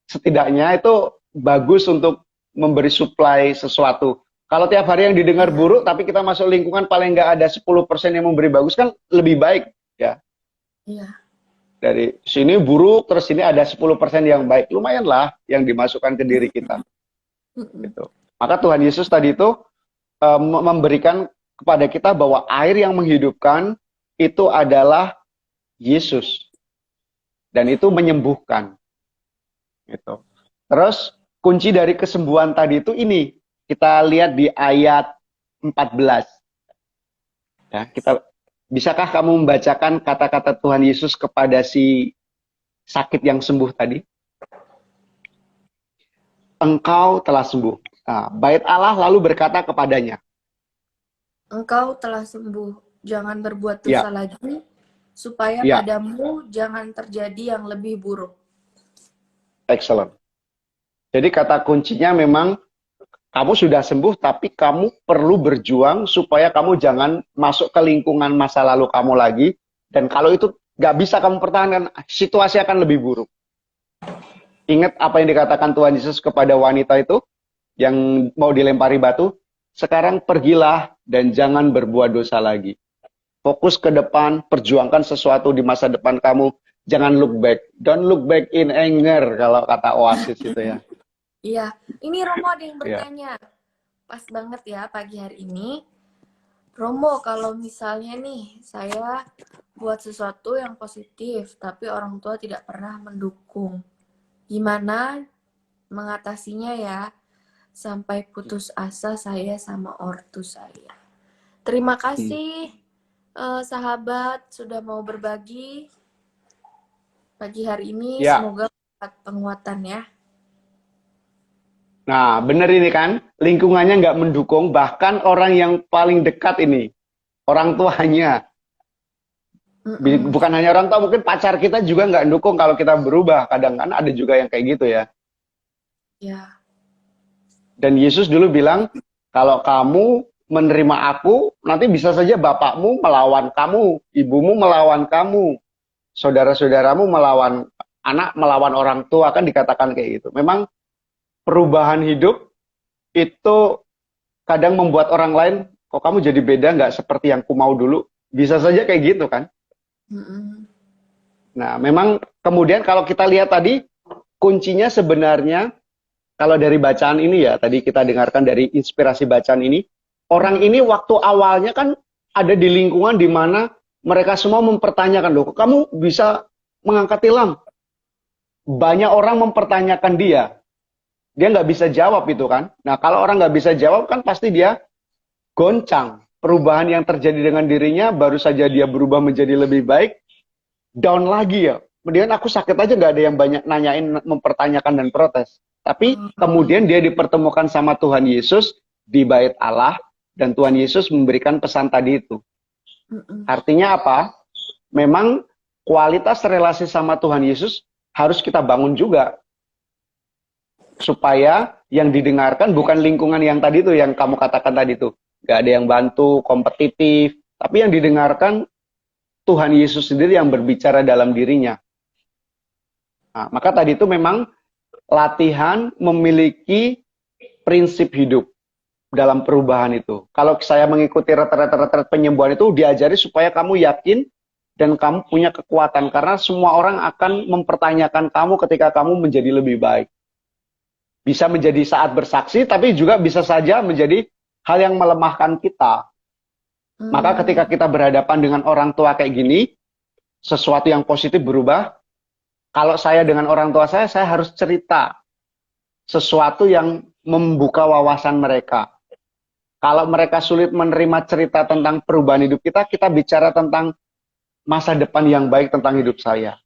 setidaknya itu bagus untuk memberi supply sesuatu. Kalau tiap hari yang didengar Iya, buruk, tapi kita masuk lingkungan paling nggak ada 10% yang memberi bagus kan lebih baik ya. iya. Dari sini buruk, terus sini ada 10% yang baik. Lumayan lah yang dimasukkan ke diri kita. Hmm. Gitu. Maka Tuhan Yesus tadi itu memberikan kepada kita bahwa air yang menghidupkan itu adalah Yesus. Dan itu menyembuhkan. Gitu. Terus kunci dari kesembuhan tadi itu ini. Kita lihat di ayat 14. Ya, bisakah kamu membacakan kata-kata Tuhan Yesus kepada si sakit yang sembuh tadi? Engkau telah sembuh. Nah, bait Allah lalu berkata kepadanya, Engkau telah sembuh, jangan berbuat dosa ya, lagi, supaya ya, padamu jangan terjadi yang lebih buruk. excellent. Jadi kata kuncinya memang kamu sudah sembuh, tapi kamu perlu berjuang supaya kamu jangan masuk ke lingkungan masa lalu kamu lagi, Dan kalau itu nggak bisa kamu pertahankan, situasi akan lebih buruk. Ingat apa yang dikatakan Tuhan Yesus kepada wanita itu yang mau dilempari batu. Sekarang pergilah dan jangan berbuat dosa lagi. Fokus ke depan, perjuangkan sesuatu di masa depan kamu. Jangan look back. Don't look back in anger kalau kata Oasis itu ya. Iya, ini Romo ada yang Ya. bertanya. Pas banget ya pagi hari ini. Romo, kalau misalnya nih saya buat sesuatu yang positif, tapi orang tua tidak pernah mendukung. Gimana mengatasinya ya? Sampai putus asa saya sama ortu saya. Terima kasih sahabat sudah mau berbagi pagi hari ini. Ya. Semoga dapat penguatan ya. Nah, benar ini kan, lingkungannya nggak mendukung, bahkan orang yang paling dekat ini, orang tuanya. Bukan hanya orang tua, mungkin pacar kita juga nggak dukung kalau kita berubah. Kadang kan ada juga yang kayak gitu ya. Ya. Dan Yesus dulu bilang, kalau kamu menerima aku, nanti bisa saja bapakmu melawan kamu, ibumu melawan kamu, saudara-saudaramu melawan anak, melawan orang tua, kan dikatakan kayak gitu. Memang perubahan hidup itu kadang membuat orang lain, kok kamu jadi beda nggak seperti yang ku mau dulu. Bisa saja kayak gitu kan. Nah, memang kemudian kalau kita lihat tadi, kuncinya sebenarnya, kalau dari bacaan ini ya, tadi kita dengarkan dari inspirasi bacaan ini, orang ini waktu awalnya kan ada di lingkungan di mana mereka semua mempertanyakan, loh, kamu bisa mengangkat tilam? Banyak orang mempertanyakan dia. Dia nggak bisa jawab itu kan. Nah, kalau orang nggak bisa jawab kan pasti dia goncang. Perubahan yang terjadi dengan dirinya, baru saja dia berubah menjadi lebih baik, down lagi ya. Kemudian aku sakit aja nggak ada yang banyak nanyain, mempertanyakan dan protes. Tapi kemudian dia dipertemukan sama Tuhan Yesus di bait Allah, dan Tuhan Yesus memberikan pesan tadi itu. Artinya apa? Memang kualitas relasi sama Tuhan Yesus harus kita bangun juga. Supaya yang didengarkan bukan lingkungan yang tadi tuh, yang kamu katakan tadi tuh. Gak ada yang bantu, kompetitif. Tapi yang didengarkan Tuhan Yesus sendiri yang berbicara dalam dirinya. Nah, maka tadi itu memang latihan memiliki prinsip hidup dalam perubahan itu. Kalau saya mengikuti retret-retret penyembuhan itu, diajari supaya kamu yakin dan kamu punya kekuatan. Karena semua orang akan mempertanyakan kamu ketika kamu menjadi lebih baik. Bisa menjadi saat bersaksi, tapi juga bisa saja menjadi hal yang melemahkan kita. Maka ketika kita berhadapan dengan orang tua kayak gini, sesuatu yang positif berubah. Kalau saya dengan orang tua saya harus cerita sesuatu yang membuka wawasan mereka. Kalau mereka sulit menerima cerita tentang perubahan hidup kita, kita bicara tentang masa depan yang baik tentang hidup saya.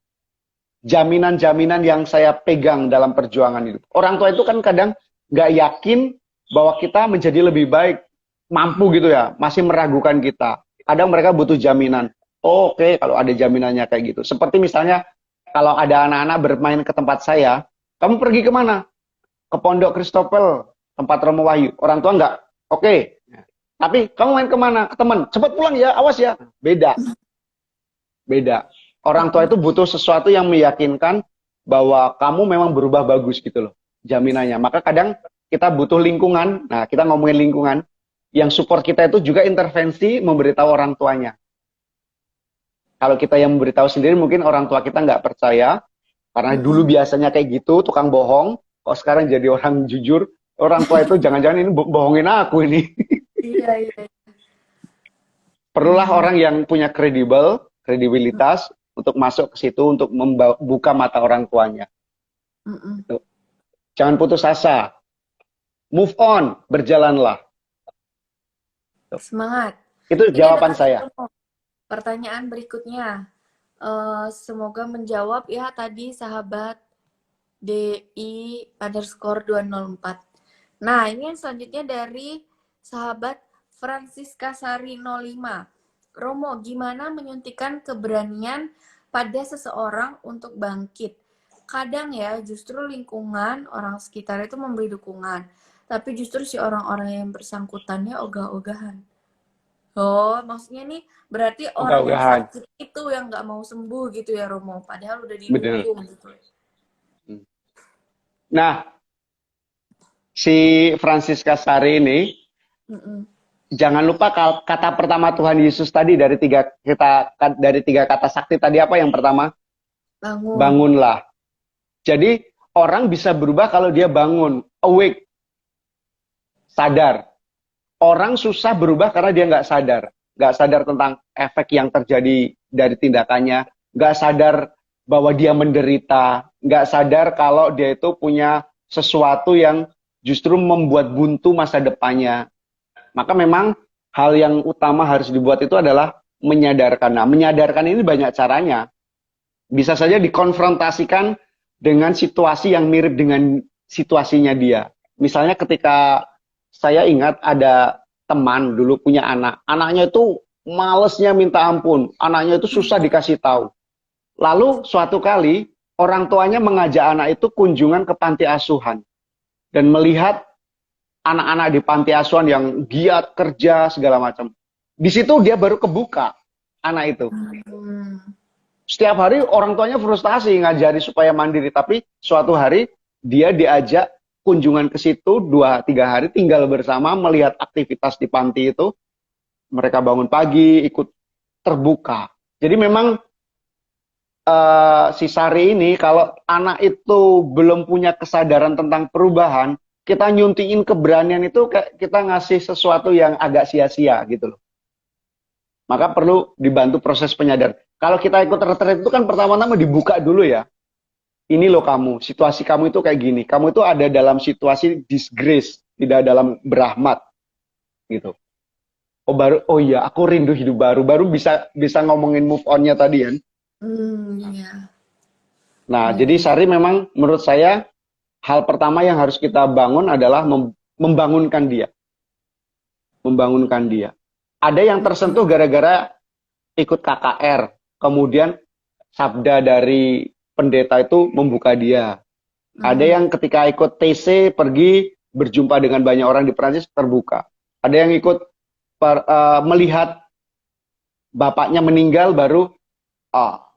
Jaminan-jaminan yang saya pegang dalam perjuangan hidup. Orang tua itu kan kadang nggak yakin bahwa kita menjadi lebih baik, mampu gitu ya, masih meragukan kita. Kadang mereka butuh jaminan. Oh, oke, kalau ada jaminannya kayak gitu. Seperti misalnya, kalau ada anak-anak bermain ke tempat saya, kamu pergi kemana? Ke Pondok Kristopel, tempat Romo Wahyu. Orang tua nggak, oke. Tapi kamu main kemana? Ke teman. Cepat pulang ya, awas ya. Beda. Beda. Orang tua itu butuh sesuatu yang meyakinkan bahwa kamu memang berubah bagus gitu loh, jaminannya. Maka kadang kita butuh lingkungan. Nah, kita ngomongin lingkungan, yang support kita itu juga intervensi memberitahu orang tuanya. Kalau kita yang memberitahu sendiri, mungkin orang tua kita nggak percaya, karena dulu biasanya kayak gitu, tukang bohong. Kok sekarang jadi orang jujur, orang tua itu jangan-jangan ini bohongin aku ini. Iya, iya. Perlulah orang yang punya kredibilitas untuk masuk ke situ, untuk membuka mata orang tuanya. Jangan putus asa. Move on, berjalanlah. Semangat. Itu Ini jawaban saya. Pertanyaan berikutnya. Semoga menjawab ya tadi sahabat DI_204. Nah, ini yang selanjutnya dari sahabat Francisca Sari 05. Romo, gimana menyuntikkan keberanian pada seseorang untuk bangkit? Kadang ya, justru lingkungan orang sekitar itu memberi dukungan. Tapi justru si orang-orang yang bersangkutannya ogah-ogahan. Oh, maksudnya nih berarti orang yang Ogah-ogahan. sakit itu yang nggak mau sembuh gitu ya Romo, padahal udah Betul. didukung gitu. Nah, si Francisca Sari ini, Mm-mm. jangan lupa kata pertama Tuhan Yesus tadi dari tiga kata sakti tadi apa yang pertama? Bangun. Bangunlah. Jadi orang bisa berubah kalau dia bangun, awake, sadar. Orang susah berubah karena dia nggak sadar tentang efek yang terjadi dari tindakannya, nggak sadar bahwa dia menderita, nggak sadar kalau dia itu punya sesuatu yang justru membuat buntu masa depannya. Maka memang hal yang utama harus dibuat itu adalah menyadarkan. Nah, menyadarkan ini banyak caranya. Bisa saja dikonfrontasikan dengan situasi yang mirip dengan situasinya dia. Misalnya ketika saya ingat ada teman dulu punya anak. Anaknya itu malesnya minta ampun. Anaknya itu susah dikasih tahu. Lalu suatu kali orang tuanya mengajak anak itu kunjungan ke panti asuhan. Dan melihat anak-anak di panti asuhan yang giat kerja segala macam. Di situ dia baru kebuka anak itu. Hmm. Setiap hari orang tuanya frustasi ngajari supaya mandiri, tapi suatu hari dia diajak kunjungan ke situ 2-3 hari tinggal bersama melihat aktivitas di panti itu. Mereka bangun pagi, ikut terbuka. Jadi memang si Sari ini kalau anak itu belum punya kesadaran tentang perubahan, kita nyuntiin keberanian itu kayak kita ngasih sesuatu yang agak sia-sia gitu loh. Maka perlu dibantu proses penyadaran. Kalau kita ikut retreat itu kan pertama-tama dibuka dulu ya. Ini loh kamu, situasi kamu itu kayak gini. Kamu itu ada dalam situasi disgrace, tidak dalam berahmat gitu. Oh iya, aku rindu hidup baru. Baru bisa bisa ngomongin move on-nya tadi kan. Ya. Nah, Iya, jadi iya. Sari memang menurut saya hal pertama yang harus kita bangun adalah membangunkan dia. Membangunkan dia. Ada yang tersentuh gara-gara ikut KKR. Kemudian sabda dari pendeta itu membuka dia. Ada Mm. yang ketika ikut TC pergi berjumpa dengan banyak orang di Prancis terbuka. Ada yang ikut melihat bapaknya meninggal baru, ah,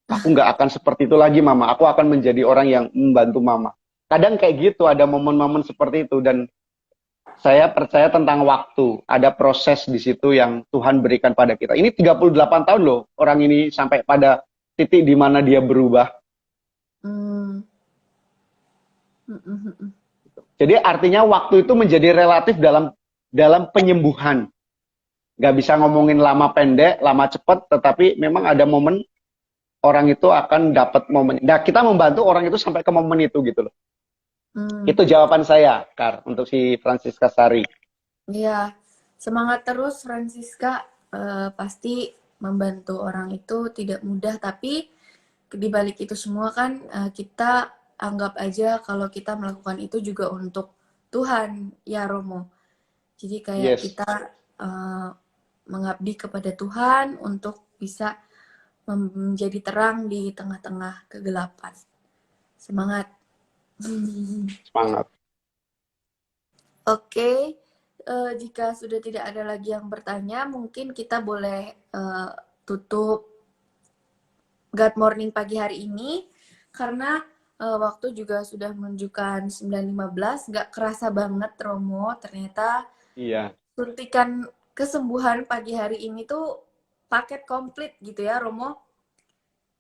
aku nggak akan seperti itu lagi mama. Aku akan menjadi orang yang membantu mama. Kadang kayak gitu ada momen-momen seperti itu dan saya percaya tentang waktu. Ada proses di situ yang Tuhan berikan pada kita. Ini 38 tahun loh orang ini sampai pada titik di mana dia berubah. Mm. Mm, mm, mm, mm. Jadi artinya waktu itu menjadi relatif dalam dalam penyembuhan. Nggak bisa ngomongin lama pendek, lama cepat, tetapi memang ada momen orang itu akan dapat momen. Nah, kita membantu orang itu sampai ke momen itu gitu loh. Mm. Itu jawaban saya, Kar, untuk si Francisca Sari. Iya, semangat terus Francisca. Pasti membantu orang itu tidak mudah, tapi di balik itu semua kan kita anggap aja kalau kita melakukan itu juga untuk Tuhan, ya Romo. Jadi kayak Yes, kita uh, mengabdi kepada Tuhan untuk bisa menjadi terang di tengah-tengah kegelapan. Semangat. semangat. Oke, jika sudah tidak ada lagi yang bertanya, mungkin kita boleh tutup God Morning pagi hari ini karena waktu juga sudah menunjukkan 9.15, nggak kerasa banget Romo, ternyata Iya, suntikan kesembuhan pagi hari ini tuh paket komplit gitu ya Romo.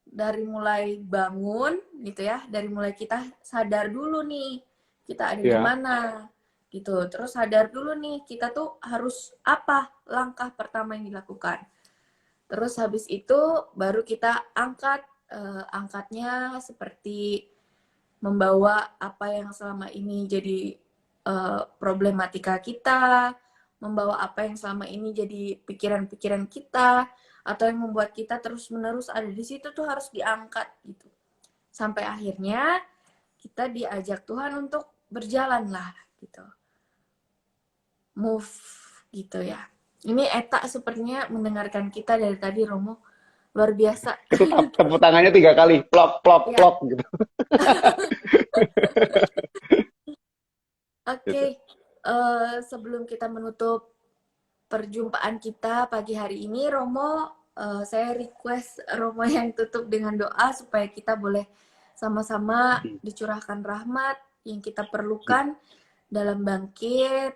Dari mulai bangun gitu ya, dari mulai kita sadar dulu nih kita ada di iya. mana gitu, terus sadar dulu nih kita tuh harus apa langkah pertama yang dilakukan, terus habis itu baru kita angkatnya seperti membawa apa yang selama ini jadi problematika kita, membawa apa yang selama ini jadi pikiran-pikiran kita, atau yang membuat kita terus-menerus ada di situ tuh harus diangkat gitu. Sampai akhirnya kita diajak Tuhan untuk berjalan lah gitu. Move gitu ya. Ini Eta sepertinya mendengarkan kita dari tadi Romo. Luar biasa. Itu tepuk tangannya 3 kali, plok, plok, Ya, plok gitu. oke. Gitu. Sebelum kita menutup perjumpaan kita pagi hari ini. Romo, saya request Romo yang tutup dengan doa supaya kita boleh sama-sama dicurahkan rahmat yang kita perlukan dalam bangkit,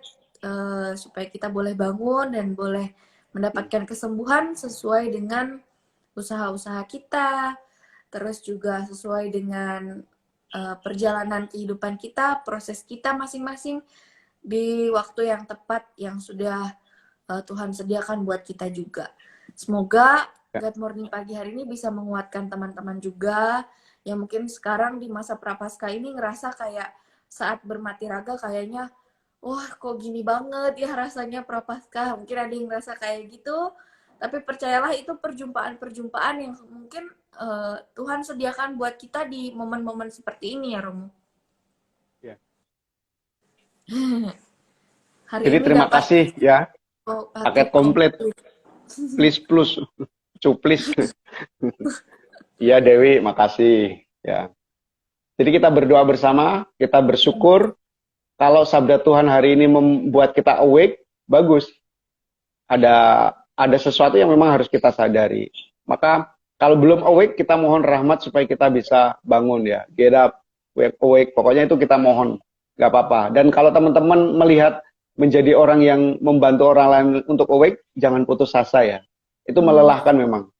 supaya kita boleh bangun dan boleh mendapatkan kesembuhan sesuai dengan usaha-usaha kita, terus juga sesuai dengan perjalanan kehidupan kita, proses kita masing-masing di waktu yang tepat yang sudah Tuhan sediakan buat kita juga. Semoga God Morning pagi hari ini bisa menguatkan teman-teman juga yang mungkin sekarang di masa prapaskah ini ngerasa kayak saat bermati raga kayaknya wah kok gini banget ya rasanya prapaskah. Mungkin ada yang ngerasa kayak gitu, tapi percayalah itu perjumpaan-perjumpaan yang mungkin Tuhan sediakan buat kita di momen-momen seperti ini ya Romo. Ya. Hari Jadi ini terima dapat kasih ya, paket komplit. Please plus, cuplis. Iya Dewi, makasih ya. Jadi kita berdoa bersama, kita bersyukur kalau sabda Tuhan hari ini membuat kita awake, bagus. Ada sesuatu yang memang harus kita sadari. Maka kalau belum awake, kita mohon rahmat supaya kita bisa bangun ya. Get up, wake awake. Pokoknya itu kita mohon, nggak apa-apa. Dan kalau teman-teman melihat menjadi orang yang membantu orang lain untuk awake, jangan putus asa ya. Itu melelahkan memang.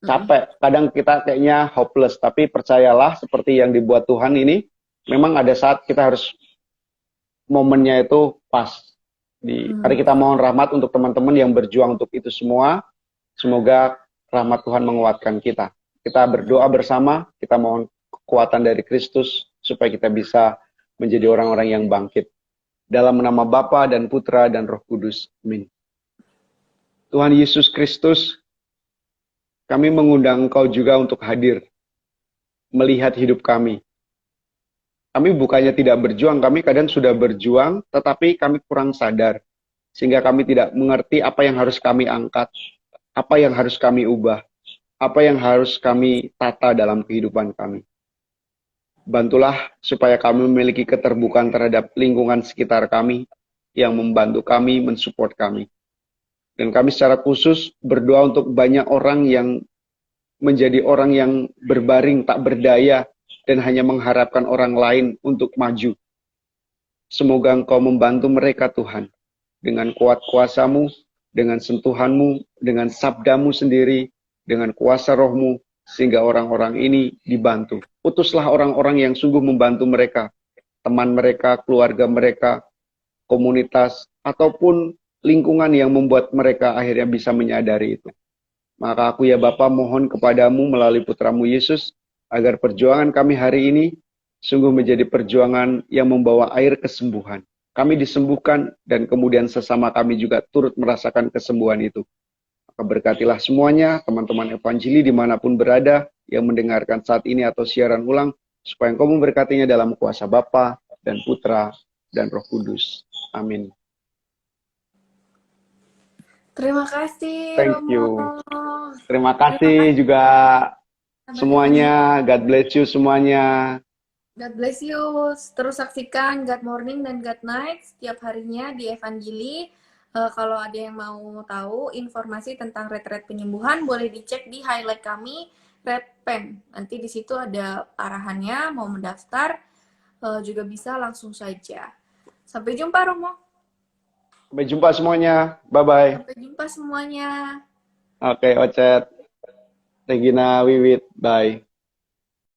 Capek. Kadang kita kayaknya hopeless. Tapi percayalah seperti yang dibuat Tuhan ini, memang ada saat kita harus momennya itu pas. Mari kita mohon rahmat untuk teman-teman yang berjuang untuk itu semua. Semoga rahmat Tuhan menguatkan kita. Kita berdoa bersama, kita mohon kekuatan dari Kristus supaya kita bisa menjadi orang-orang yang bangkit. Dalam nama Bapa dan Putra dan Roh Kudus. Amin. Tuhan Yesus Kristus, kami mengundang Engkau juga untuk hadir, melihat hidup kami. Kami bukannya tidak berjuang, kami kadang sudah berjuang, tetapi kami kurang sadar. Sehingga kami tidak mengerti apa yang harus kami angkat, apa yang harus kami ubah, apa yang harus kami tata dalam kehidupan kami. Bantulah supaya kami memiliki keterbukaan terhadap lingkungan sekitar kami, yang membantu kami, mensupport kami. Dan kami secara khusus berdoa untuk banyak orang yang menjadi orang yang berbaring, tak berdaya, dan hanya mengharapkan orang lain untuk maju. Semoga Engkau membantu mereka Tuhan, dengan kuat kuasa-Mu, dengan sentuhan-Mu, dengan sabda-Mu sendiri, dengan kuasa Roh-Mu, sehingga orang-orang ini dibantu. Utuslah orang-orang yang sungguh membantu mereka, teman mereka, keluarga mereka, komunitas, ataupun lingkungan yang membuat mereka akhirnya bisa menyadari itu. Maka aku ya Bapa mohon kepadamu melalui putramu Yesus, agar perjuangan kami hari ini sungguh menjadi perjuangan yang membawa air kesembuhan. Kami disembuhkan dan kemudian sesama kami juga turut merasakan kesembuhan itu. Maka berkatilah semuanya, teman-teman Evanjili dimanapun berada, yang mendengarkan saat ini atau siaran ulang, supaya Engkau memberkatinya dalam kuasa Bapa dan Putra dan Roh Kudus. Amin. Terima kasih Thank Romo. you. Terima kasih juga semuanya. God bless you semuanya. God bless you. Terus saksikan God Morning dan God Night setiap harinya di Evanjili. Kalau ada yang mau tahu informasi tentang retret penyembuhan, boleh dicek di highlight kami, Red Pen. Nanti di situ ada arahannya, mau mendaftar, juga bisa langsung saja. Sampai jumpa, Romo. Sampai jumpa semuanya. Bye-bye. Sampai jumpa semuanya. Oke, Ocet. Regina, Wiwit. Bye.